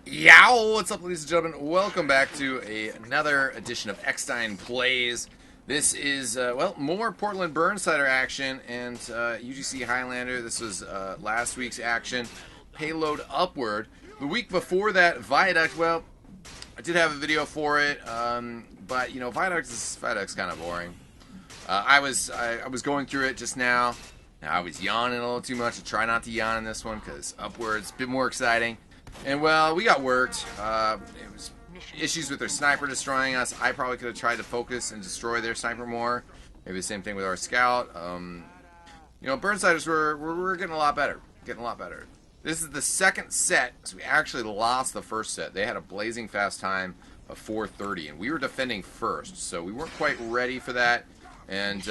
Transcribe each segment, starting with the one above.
Yow! What's up, ladies and gentlemen? Welcome back to another edition of eXtine Plays. This is, well, more Portland Burnsider action and UGC Highlander. This was last week's action. Payload Upward. The week before that, Viaduct, well, I did have a video for it, but, you know, Viaduct's kind of boring. I was going through it just now. I was yawning a little too much. I try not to yawn in this one because Upward's a bit more exciting. And, well, we got worked. It was issues with their sniper destroying us. I probably could have tried to focus and destroy their sniper more. Maybe the same thing with our scout. You know, Burnsiders we're getting a lot better. This is the second set, so we actually lost the first set. They had a blazing fast time of 4:30, and we were defending first, so we weren't quite ready for that. And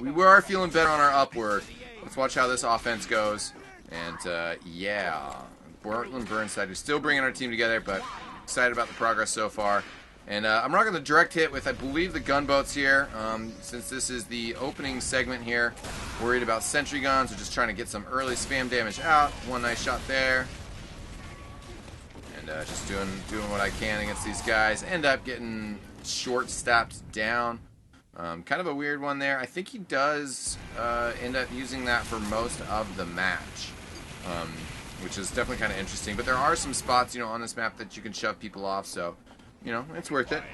we were feeling better on our Upward. Let's watch how this offense goes. And, yeah. Portland Burnside, still bringing our team together, but excited about the progress so far. And I'm rocking the direct hit with, I believe, the gunboats here. Since this is the opening segment here, worried about sentry guns, so just trying to get some early spam damage out. One nice shot there. And just doing what I can against these guys. End up getting short steps down. Kind of a weird one there. I think he does end up using that for most of the match. Which is definitely kind of interesting. But there are some spots, you know, on this map that you can shove people off, so, you know, it's worth it.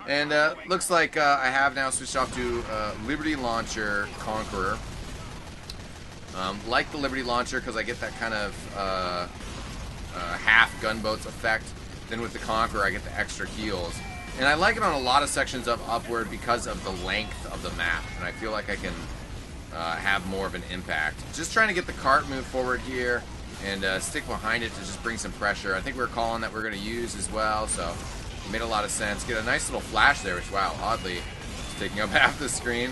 And looks like I have now switched off to Liberty Launcher Conqueror. Like the Liberty Launcher because I get that kind of half gunboats effect. Then with the Conqueror, I get the extra heals. And I like it on a lot of sections of Upward because of the length of the map. And I feel like I can have more of an impact. Just trying to get the cart moved forward here. And stick behind it to just bring some pressure. I think we're calling that we're going to use as well, so it made a lot of sense. Get a nice little flash there, which, wow, oddly, is taking up half the screen.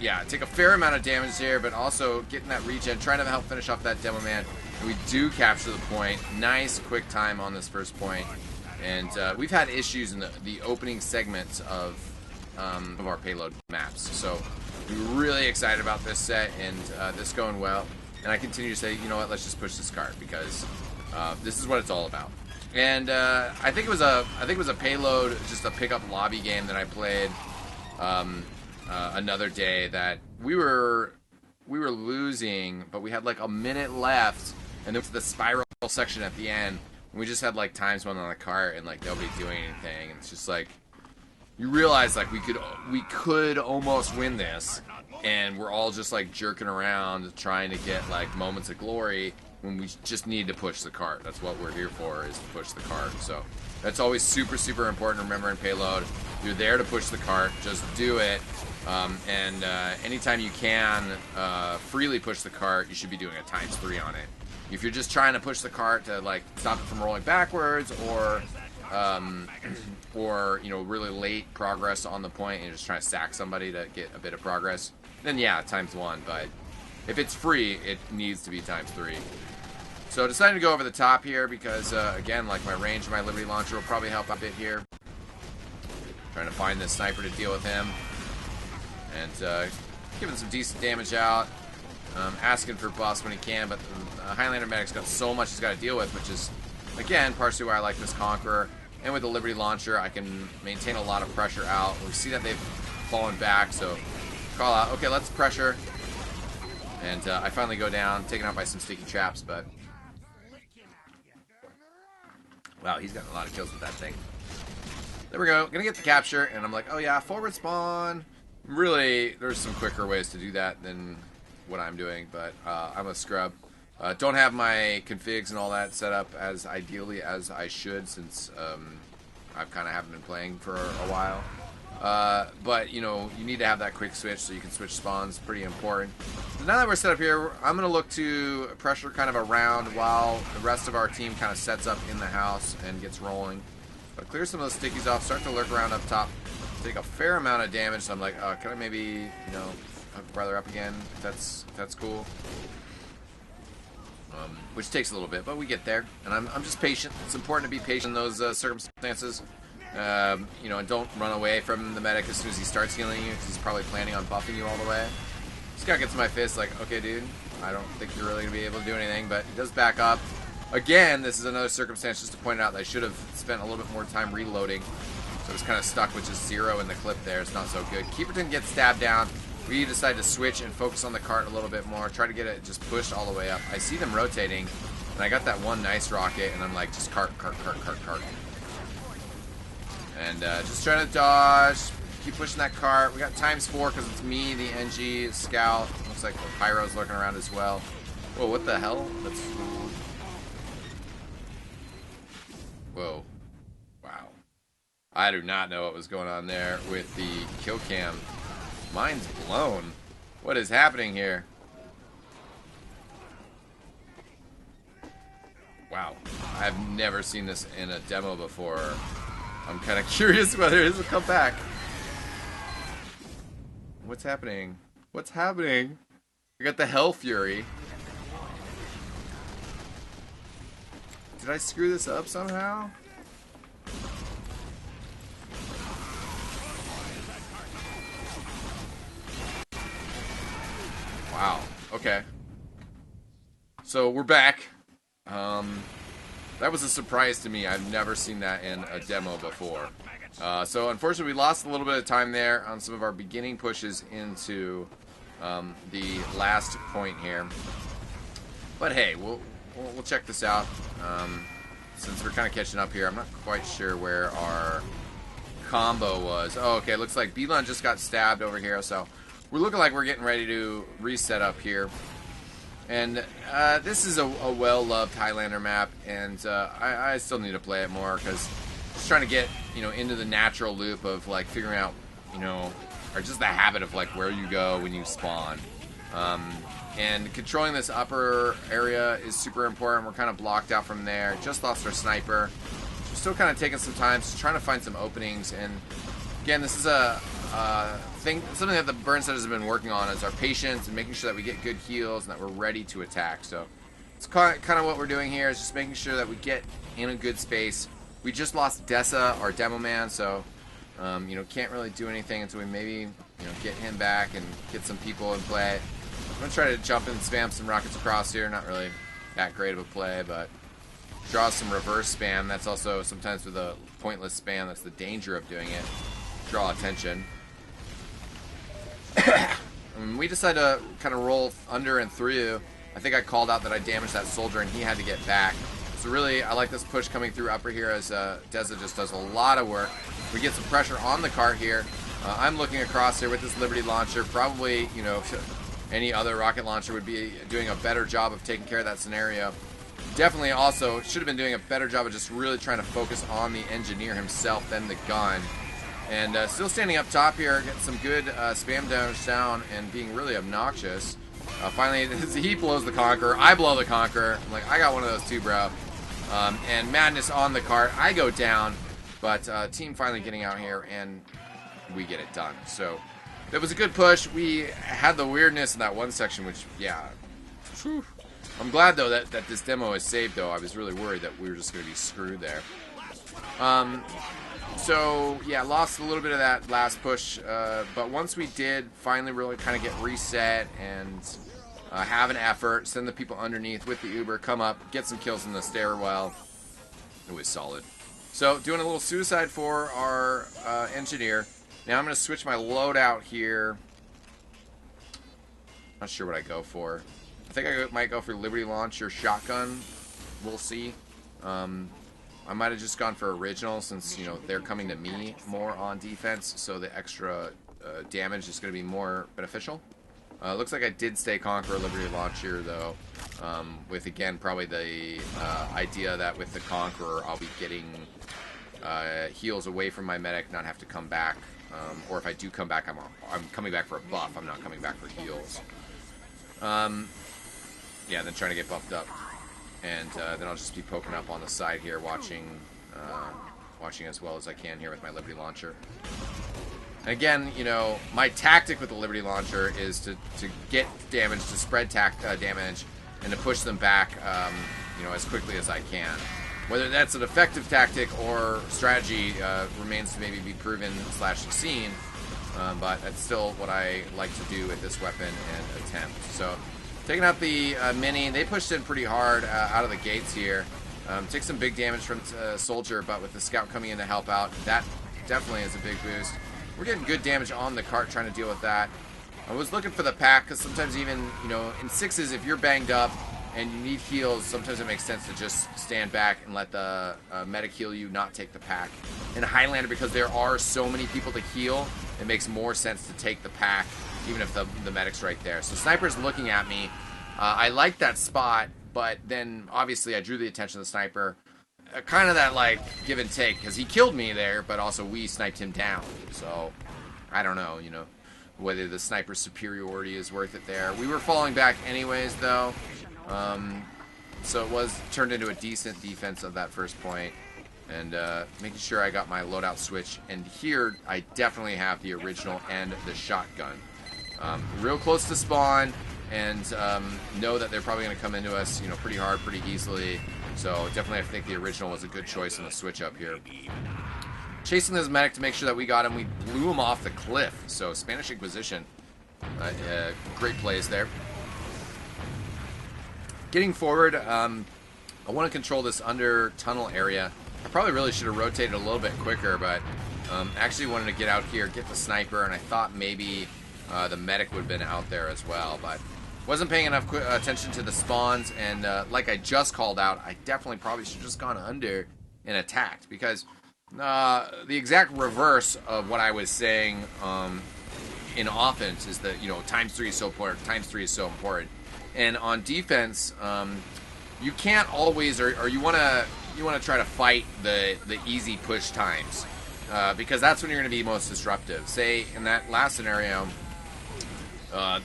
Yeah, take a fair amount of damage there, but also getting that regen, trying to help finish off that Demo Man. And we do capture the point. Nice quick time on this first point. And we've had issues in the opening segments of our payload maps. So we're really excited about this set and this going well. And I continue to say, you know what, let's just push this cart because this is what it's all about. And I think it was a payload, just a pickup lobby game that I played another day that we were losing, but we had like a minute left, and there was the spiral section at the end. And we just had like times one on the cart and like nobody doing anything, and it's just like you realize like we could almost win this. And we're all just like jerking around trying to get like moments of glory when we just need to push the cart. That's what we're here for, is to push the cart. So that's always super, super important to remember in payload. You're there to push the cart. Just do it. Anytime you can freely push the cart, you should be doing a ×3 on it. If you're just trying to push the cart to like stop it from rolling backwards or you know, really late progress on the point and you're just trying to sack somebody to get a bit of progress, then yeah, ×1. But if it's free, it needs to be ×3. So deciding to go over the top here because, again, like my range of my Liberty Launcher will probably help a bit here. Trying to find this sniper to deal with him. And giving some decent damage out. Asking for buffs when he can, but the Highlander medic's got so much he's got to deal with, which is, again, partially why I like this Conqueror. And with the Liberty Launcher, I can maintain a lot of pressure out. We see that they've fallen back, so call out. Okay, let's pressure. And I finally go down, taken out by some sticky traps, but wow, he's gotten a lot of kills with that thing. There we go. Gonna get the capture, and I'm like, oh yeah, forward spawn. Really, there's some quicker ways to do that than what I'm doing, but I'm a scrub. Don't have my configs and all that set up as ideally as I should, since I kind of haven't been playing for a while. But, you know, you need to have that quick switch so you can switch spawns. Pretty important. So now that we're set up here, I'm going to look to pressure kind of around while the rest of our team kind of sets up in the house and gets rolling. But clear some of those stickies off, start to lurk around up top, take a fair amount of damage. So I'm like, can I maybe, you know, hook a brother up again? If that's cool. Which takes a little bit, but we get there. And I'm just patient. It's important to be patient in those circumstances. You know, and don't run away from the medic as soon as he starts healing you, because he's probably planning on buffing you all the way. This guy gets my fist like, okay, dude, I don't think you're really going to be able to do anything, but he does back up. Again, this is another circumstance just to point out that I should have spent a little bit more time reloading. So I was kind of stuck with just 0 in the clip there. It's not so good. Keeperton gets stabbed down. We decide to switch and focus on the cart a little bit more. Try to get it just pushed all the way up. I see them rotating, and I got that one nice rocket, and I'm like, just cart. And just trying to dodge. Keep pushing that cart. We got ×4 because it's me, the NG, Scout. Looks like the Pyro's lurking around as well. Whoa, what the hell? That's... Whoa. Wow. I do not know what was going on there with the kill cam. Mind's blown. What is happening here? Wow. I've never seen this in a demo before. I'm kind of curious whether it will come back. What's happening? What's happening? I got the Hell Fury. Did I screw this up somehow? Wow. Okay. So we're back. That was a surprise to me. I've never seen that in a demo before. So unfortunately, we lost a little bit of time there on some of our beginning pushes into the last point here. But hey, we'll check this out. Since we're kind of catching up here, I'm not quite sure where our combo was. Oh, okay. Looks like Beeline just got stabbed over here, so we're looking like we're getting ready to reset up here. And this is a well-loved Highlander map, and I still need to play it more because just trying to get into the natural loop of like figuring out or just the habit of like where you go when you spawn. And controlling this upper area is super important. We're kind of blocked out from there. Just lost our sniper. We're still kind of taking some time, just trying to find some openings. And again, this is something that the burn setters have been working on is our patience and making sure that we get good heals and that we're ready to attack. So it's kind of what we're doing here is just making sure that we get in a good space. We just lost Dessa, our demo man, so can't really do anything until we maybe get him back and get some people in play. I'm gonna try to jump and spam some rockets across here. Not really that great of a play, but draw some reverse spam. That's also sometimes with a pointless spam. That's the danger of doing it. Draw attention. We decided to kind of roll under and through. I think I called out that I damaged that soldier and he had to get back. So really, I like this push coming through upper here as Dessa just does a lot of work. We get some pressure on the cart here. I'm looking across here with this Liberty launcher. Probably, any other rocket launcher would be doing a better job of taking care of that scenario. Definitely also should have been doing a better job of just really trying to focus on the engineer himself than the gun. And still standing up top here, getting some good spam damage down and being really obnoxious. Finally, he blows the Conqueror. I blow the Conqueror. I'm like, I got one of those too, bro. And madness on the cart. I go down, but team finally getting out here, and we get it done. So that was a good push. We had the weirdness in that one section, which, yeah. Whew. I'm glad, though, that this demo is saved, though. I was really worried that we were just going to be screwed there. So, yeah, lost a little bit of that last push. But once we did finally really kind of get reset and have an effort, send the people underneath with the Uber, come up, get some kills in the stairwell, it was solid. So, doing a little suicide for our engineer. Now I'm going to switch my loadout here. Not sure what I go for. I think I might go for Liberty Launcher Shotgun. We'll see. I might have just gone for original since, they're coming to me more on defense, so the extra damage is going to be more beneficial. Looks like I did stay Conqueror Liberty Launcher, though, with, again, probably the idea that with the Conqueror I'll be getting heals away from my medic, not have to come back. Or if I do come back, I'm coming back for a buff. I'm not coming back for heals. Yeah, then trying to get buffed up. And then I'll just be poking up on the side here, watching as well as I can here with my Liberty Launcher. And again, my tactic with the Liberty Launcher is to get damage, to spread damage, and to push them back, as quickly as I can. Whether that's an effective tactic or strategy remains to maybe be proven / seen. but that's still what I like to do with this weapon and attempt. So, taking out the Mini, they pushed in pretty hard out of the gates here. Took some big damage from Soldier, but with the Scout coming in to help out, that definitely is a big boost. We're getting good damage on the cart trying to deal with that. I was looking for the pack, because sometimes even, you know, in 6s, if you're banged up and you need heals, sometimes it makes sense to just stand back and let the medic heal you, not take the pack. In Highlander, because there are so many people to heal, it makes more sense to take the pack, even if the medic's right there. So Sniper's looking at me. I like that spot, but then obviously I drew the attention of the Sniper. Kind of that, like, give and take, because he killed me there, but also we sniped him down. So, I don't know, you know, whether the Sniper's superiority is worth it there. We were falling back anyways, though. So it was turned into a decent defense of that first point. And making sure I got my loadout switch. And here, I definitely have the original and the shotgun. Real close to spawn, and know that they're probably going to come into us, you know, pretty hard, pretty easily. So definitely I think the original was a good choice in the switch up here. Chasing this medic to make sure that we got him. We blew him off the cliff. So Spanish Inquisition. Great plays there. Getting forward, I want to control this under tunnel area. I probably really should have rotated a little bit quicker, but actually wanted to get out here, get the Sniper, and I thought maybe the medic would have been out there as well, but wasn't paying enough attention to the spawns, and like I just called out, I definitely probably should have just gone under and attacked, because the exact reverse of what I was saying in offense is that, you know, ×3 is so important, ×3 is so important. And on defense, you can't always, or you want to try to fight the easy push times, because that's when you're going to be most disruptive. Say in that last scenario,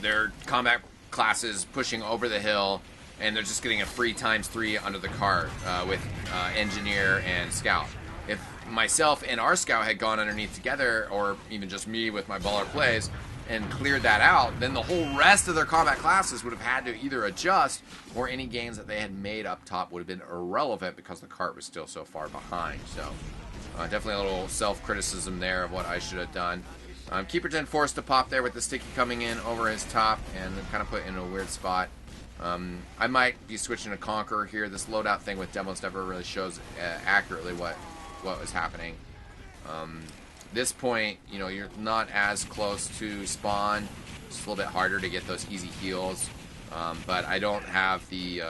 their combat classes pushing over the hill, and they're just getting a free ×3 under the cart with Engineer and Scout. If myself and our Scout had gone underneath together, or even just me with my baller plays, and cleared that out, then the whole rest of their combat classes would have had to either adjust, or any gains that they had made up top would have been irrelevant because the cart was still so far behind. So definitely a little self-criticism there of what I should have done. Keeper 10 forced to pop there with the sticky coming in over his top and kind of put in a weird spot. I might be switching to Conqueror here. This loadout thing with demos never really shows accurately what was happening. This point, you know, you're not as close to spawn. It's a little bit harder to get those easy heals. But I don't have the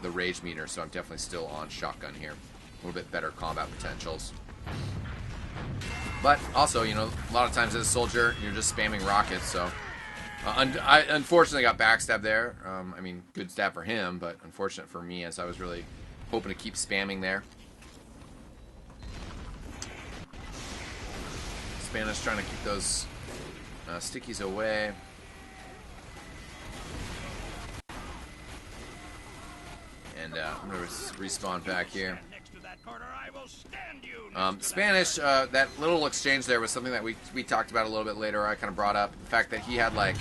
rage meter, so I'm definitely still on shotgun here. A little bit better combat potentials. But also, you know, a lot of times as a soldier, you're just spamming rockets, so... I unfortunately got backstabbed there. I mean, good stab for him, but unfortunate for me, as I was really hoping to keep spamming there. Spanish trying to keep those stickies away. And I'm going to respawn back here. Spanish, that little exchange there was something that we talked about a little bit later. I kind of brought up the fact that he had like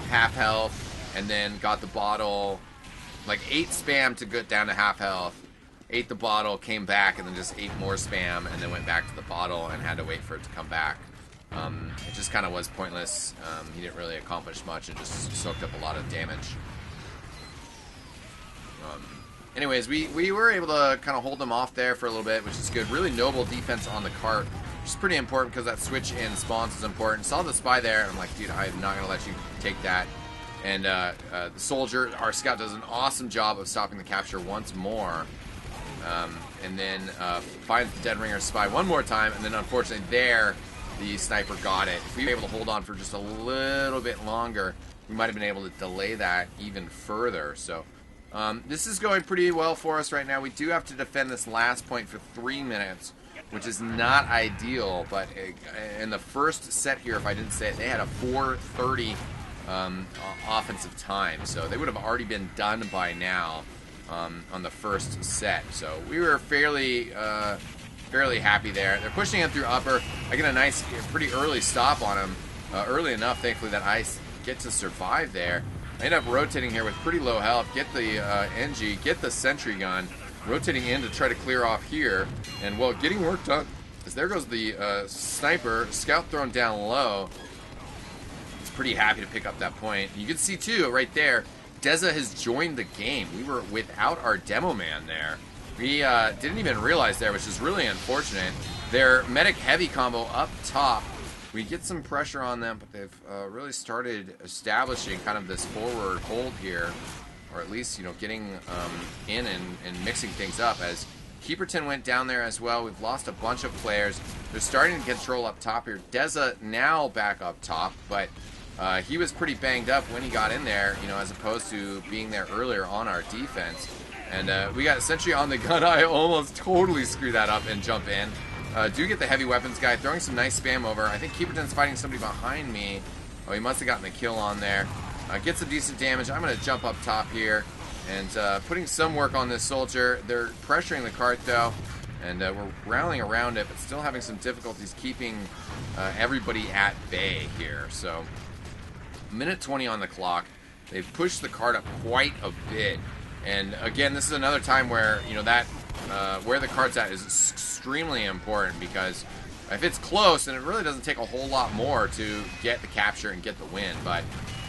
half health and then got the bottle, like 8 spam to get down to half health, ate the bottle, came back, and then just 8 more spam, and then went back to the bottle and had to wait for it to come back. It just kind of was pointless. He didn't really accomplish much and just soaked up a lot of damage. Anyways, we were able to kind of hold them off there for a little bit, which is good. Really noble defense on the cart, which is pretty important because that switch in spawns is important. Saw the spy there, and I'm like, dude, I'm not going to let you take that. And the soldier, our scout, does an awesome job of stopping the capture once more. And then finds the Dead Ringer spy one more time, and then unfortunately there, the sniper got it. If we were able to hold on for just a little bit longer, we might have been able to delay that even further. So this is going pretty well for us right now. We do have to defend this last point for 3 minutes, which is not ideal, but in the first set here, if I didn't say it, they had a 4:30 offensive time, so they would have already been done by now on the first set. So we were fairly happy there. They're pushing him through upper. I get a nice, pretty early stop on him, early enough, thankfully, that I get to survive there. I end up rotating here with pretty low health, get the NG, get the sentry gun, rotating in to try to clear off here, and well, getting work done As there goes the sniper. Scout thrown down low. He's pretty happy to pick up that point. You can see, too, right there, Deza has joined the game. We were without our demo man there. We didn't even realize there, which is really unfortunate. Their medic heavy combo up top. We get some pressure on them, but they've really started establishing kind of this forward hold here, or at least, you know, getting in and mixing things up. As Keeperton went down there as well, we've lost a bunch of players. They're starting to control up top here. Deza now back up top, but he was pretty banged up when he got in there, you know, as opposed to being there earlier on our defense. And we got Sentry on the gun. I almost totally screw that up and jump in. Do get the heavy weapons guy, throwing some nice spam over. I think Keeperton's fighting somebody behind me. Oh, he must have gotten the kill on there. Get some decent damage. I'm going to jump up top here and putting some work on this soldier. They're pressuring the cart, though, and we're rallying around it, but still having some difficulties keeping everybody at bay here. So, minute 20 on the clock. They've pushed the cart up quite a bit. And again, this is another time where, you know, that where the cart's at is extremely important, because if it's close, then it really doesn't take a whole lot more to get the capture and get the win. But,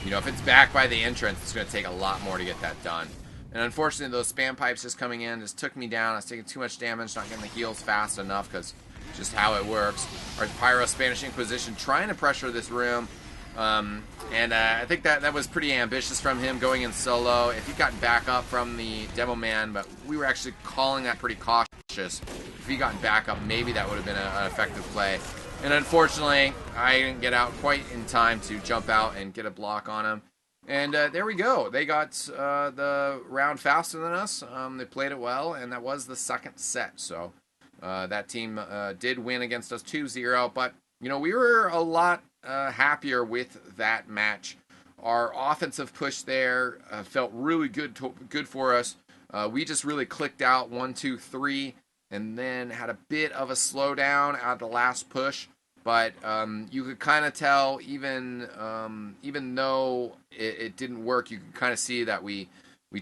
you know, if it's back by the entrance, it's going to take a lot more to get that done. And unfortunately, those spam pipes just coming in just took me down. I was taking too much damage, not getting the heals fast enough, because just how it works. Our Pyro Spanish Inquisition trying to pressure this room. I think that was pretty ambitious from him going in solo. If he'd gotten back up from the demo man, but we were actually calling that pretty cautious. If he'd gotten back up, maybe that would have been an effective play. And unfortunately, I didn't get out quite in time to jump out and get a block on him. And there we go. They got the round faster than us. They played it well, and that was the second set. So that team did win against us 2-0. But, you know, we were a lot happier with that match. Our offensive push there felt really good for us. We just really clicked out 1, 2, 3, and then had a bit of a slowdown at the last push. But you could kind of tell, even though it didn't work, you could kind of see that we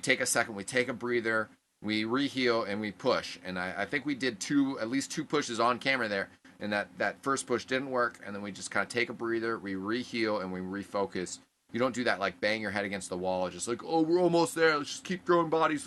take a second, we take a breather, we reheal, and we push. And I think we did at least two pushes on camera there. And that first push didn't work, and then we just kind of take a breather, we reheal, and we refocus. You don't do that like bang your head against the wall, just like, oh, we're almost there, let's just keep throwing bodies,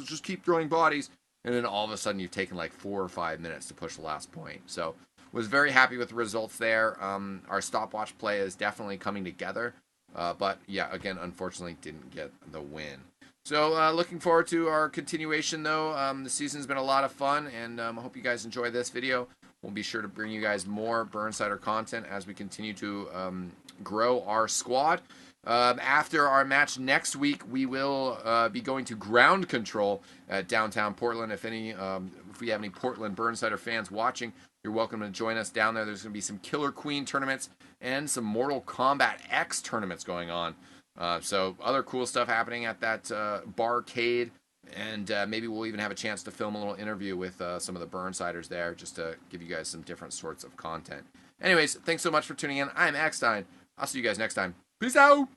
and then all of a sudden you've taken like 4 or 5 minutes to push the last point. So was very happy with the results there. Our stopwatch play is definitely coming together, but yeah, again, unfortunately didn't get the win. So looking forward to our continuation, though. The season's been a lot of fun, and I hope you guys enjoy this video. We'll be sure to bring you guys more Burnsider content as we continue to grow our squad. After our match next week, we will be going to ground control at downtown Portland. If we have any Portland Burnsider fans watching, you're welcome to join us down there. There's going to be some Killer Queen tournaments and some Mortal Kombat X tournaments going on. So other cool stuff happening at that barcade. And maybe we'll even have a chance to film a little interview with some of the Burnsiders there, just to give you guys some different sorts of content. Anyways, thanks so much for tuning in. I'm eXtine. I'll see you guys next time. Peace out!